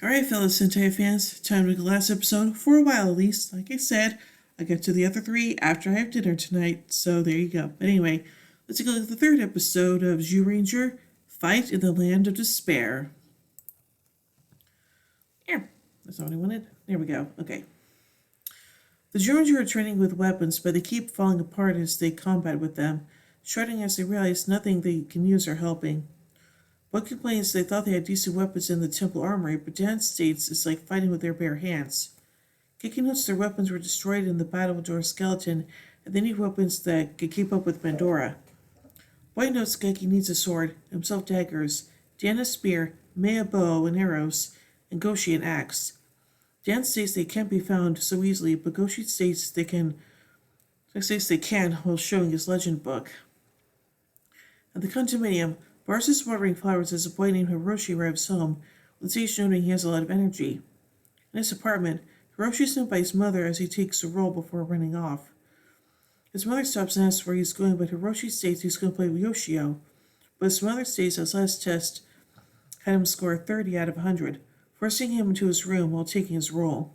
Alright, fellow Sentai fans, time to make the last episode, for a while at least. Like I said, I get to the other three after I have dinner tonight, so there you go. But anyway, let's take a look at the third episode of Zyuranger Fight in the Land of Despair. Yeah, that's all I wanted. There we go. Okay. The Zyuranger are training with weapons, but they keep falling apart as they combat with them, shredding as they realize nothing they can use are helping. One complains they thought they had decent weapons in the temple armory, but Dan states it's like fighting with their bare hands. Geki notes their weapons were destroyed in the battle with Dora Skeleton, and they need weapons that could keep up with Pandora. White notes Geki needs a sword, himself daggers, Dan a spear, May a bow and arrows, and Goshi an axe. Dan states they can't be found so easily, but Goshi states they can while showing his legend book. At the condominium, Barsa's watering flowers as a boy named Hiroshi arrives home, with Sage noting he has a lot of energy. In his apartment, Hiroshi is met by his mother as he takes a roll before running off. His mother stops and asks where he's going, but Hiroshi states he's going to play with Yoshio. But his mother states his last test had him score 30 out of 100, forcing him into his room while taking his roll.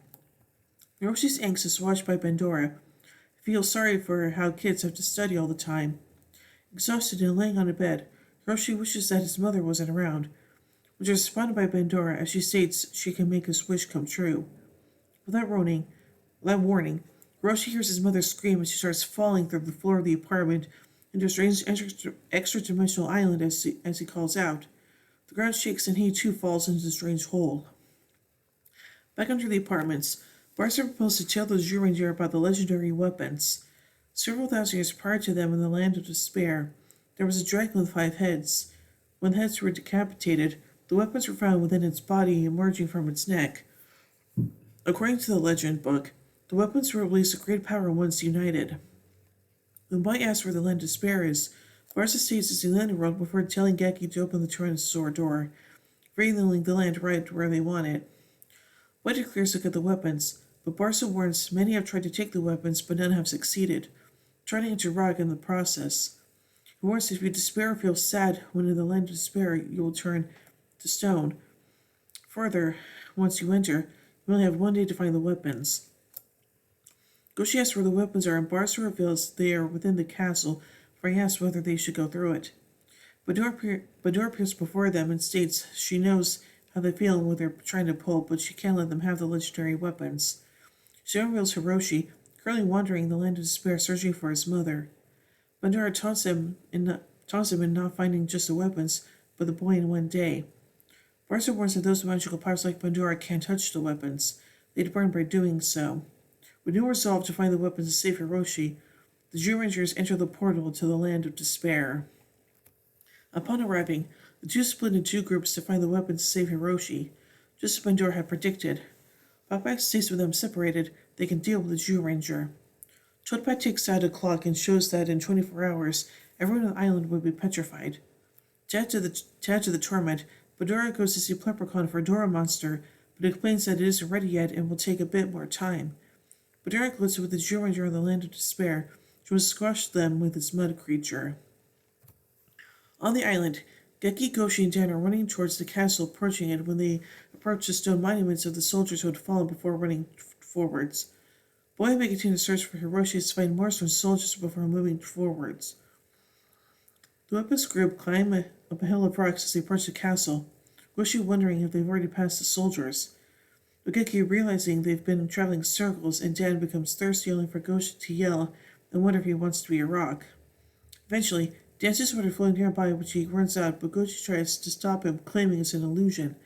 Hiroshi's angst is watched by Pandora. He feels sorry for how kids have to study all the time. Exhausted and laying on a bed, Hiroshi wishes that his mother wasn't around, which is responded by Pandora as she states she can make his wish come true. Without warning, Hiroshi hears his mother scream as she starts falling through the floor of the apartment into a strange extra-dimensional island as he calls out. The ground shakes and he too falls into the strange hole. Back under the apartments, Barsa proposed to tell the Zyuranger about the legendary weapons. Several thousand years prior to them in the Land of Despair, there was a dragon with 5 heads. When the heads were decapitated, the weapons were found within its body emerging from its neck. According to the legend book, the weapons will release a great power once united. When White asks where the Land of Despair is, Barsa states it's in the underworld before telling Geki to open the Tyrannosaur door, revealing the land right where they want it. White declares to look at the weapons, but Barsa warns many have tried to take the weapons, but none have succeeded, turning into rock in the process. He warns that if you despair or feel sad when in the Land of Despair, you will turn to stone. Further, once you enter, you only have 1 day to find the weapons. Goshi asks where the weapons are, and Barsa reveals they are within the castle, for he asks whether they should go through it. Bador appears before them and states she knows how they feel and what they're trying to pull, but she can't let them have the legendary weapons. She unveils Hiroshi, currently wandering the Land of Despair searching for his mother. Pandora taunts him in not finding just the weapons, but the boy in 1 day. Barsa warns that those with magical powers like Pandora can't touch the weapons. They'd burn by doing so. With no resolve to find the weapons and save Hiroshi, the Zyurangers enter the portal to the Land of Despair. Upon arriving, the two split into 2 groups to find the weapons to save Hiroshi, just as Pandora had predicted. Papak states with them separated, they can deal with the Zyuranger. Chotpat takes out a clock and shows that in 24 hours, everyone on the island would be petrified. To add to the torment, Badora goes to see Leprechaun for a Dora monster, but explains that it isn't ready yet and will take a bit more time. Badora gloats with the Zyuranger in the Land of Despair, to squash them with its mud creature. On the island, Geki, Goshi, and Dan are running towards the castle, approaching it when they approach the stone monuments of the soldiers who had fallen before running forwards. Boy and May continue to search for Hiroshi to find more stone soldiers before moving forwards. The weapons group climb up a hill of rocks as they approach the castle, Goshi wondering if they've already passed the soldiers. Geki realizing they've been traveling circles, and Dan becomes thirsty only for Goshi to yell and wonder if he wants to be a rock. Eventually, Dan sees water flowing nearby, which he runs out, but Goshi tries to stop him, claiming it's an illusion.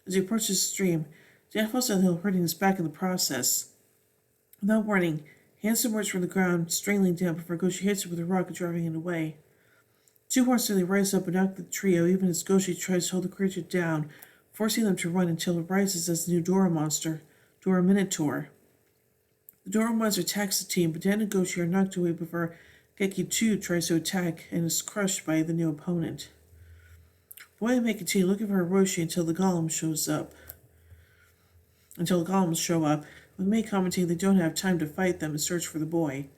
As he approaches the stream, Dan falls down the hill, hurting his back in the process. Without warning, hands emerge from the ground, strangling down before Goshi hits it with a rock, driving it away. 2 horns suddenly rise up and knock the trio, even as Goshi tries to hold the creature down, forcing them to run until it rises as the new Dora monster, Dora Minotaur. The Dora monster attacks the team, but Dan and Goshi are knocked away before Geki too tries to attack and is crushed by the new opponent. Boy and May continue looking for Hiroshi until the golems show up, with May commenting they don't have time to fight them and search for the boy.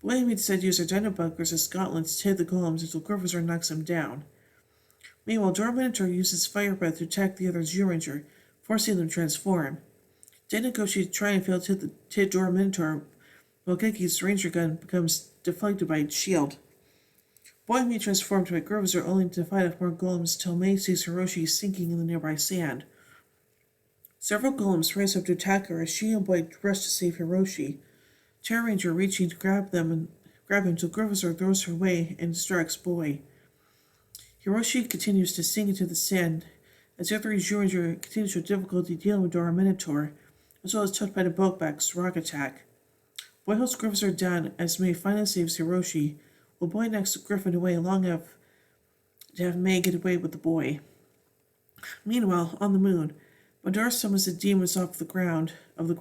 Boy and May decide to use their dino bunkers as gauntlets to hit the golems until Griffizer knocks them down. Meanwhile, Dora Minotaur uses fire breath to attack the other Zyuranger, forcing them to transform. Dan and Goshi try and fail to hit Dora Minotaur, while Geki's ranger gun becomes deflected by its shield. Boy and May transformed by Groves are only to fight off more golems until May sees Hiroshi sinking in the nearby sand. Several golems rise up to attack her as she and Boy rush to save Hiroshi. Terra Ranger reaching to grab him until Gryffindor throws her away and distracts Boy. Hiroshi continues to sink into the sand as the other Ranger continues to have difficulty dealing with Dora Minotaur, as well as touched by the Bulkback's rock attack. Boy holds Gryffindor down as May finally saves Hiroshi, while Boy knocks Griffin away long enough to have May get away with the boy. Meanwhile, on the moon, Madara summons the demons off the ground to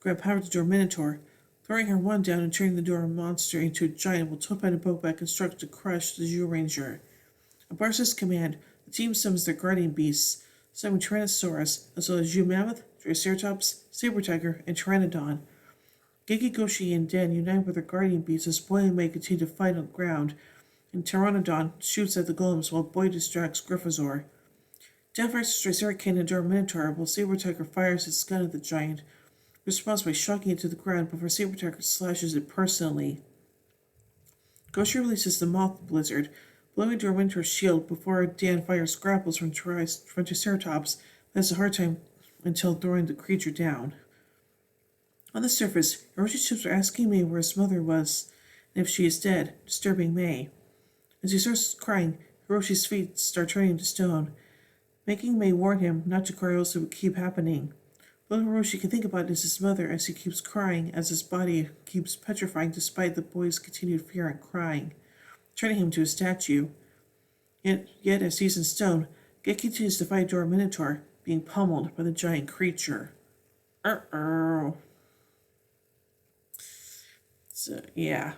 grab power to Dora Minotaur, throwing her one down and turning the Dora monster into a giant, while Toppat and Bulkback instruct to crush the Zyuranger. At Barca's command, the team summons their guardian beasts, summoning Tyrannosaurus, as well as Mammoth, Triceratops, Saber Tiger, and Pteranodon. Geki, Goshi, and Den unite with their guardian beasts as Boy and May continue to fight on the ground, and Pteranodon shoots at the golems while Boy distracts Gryffindor. Den fires Triceratops and Dora Minotaur while Saber Tiger fires its gun at the giant, responds by shocking it to the ground before Saber Tiger slashes it personally. Goshi releases the Moth Blizzard, blowing Dora Minotaur's shield before Dan fires grapples from Triceratops, but has a hard time until throwing the creature down. On the surface, Hiroshi's ships are asking May where his mother was and if she is dead, disturbing May. As he starts crying, Hiroshi's feet start turning to stone, making May warn him not to cry else it would keep happening. All Hiroshi can think about is his mother as he keeps crying, as his body keeps petrifying despite the boy's continued fear and crying, turning him to a statue. Yet as he's in stone, Geki continues to fight Dora Minotaur, being pummeled by the giant creature. So, yeah.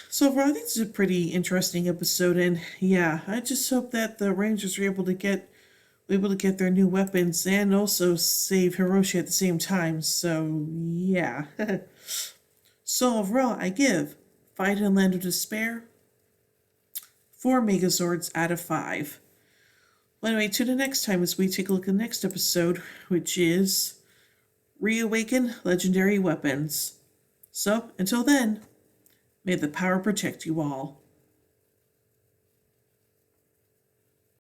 So overall, I think this is a pretty interesting episode, and yeah, I just hope that the Rangers are able to get their new weapons and also save Hiroshi at the same time. So yeah. So overall, I give Fight in Land of Despair 4 Megazords out of 5. Well, anyway, to the next time as we take a look at the next episode, which is Reawaken Legendary Weapons. So, until then, may the power protect you all.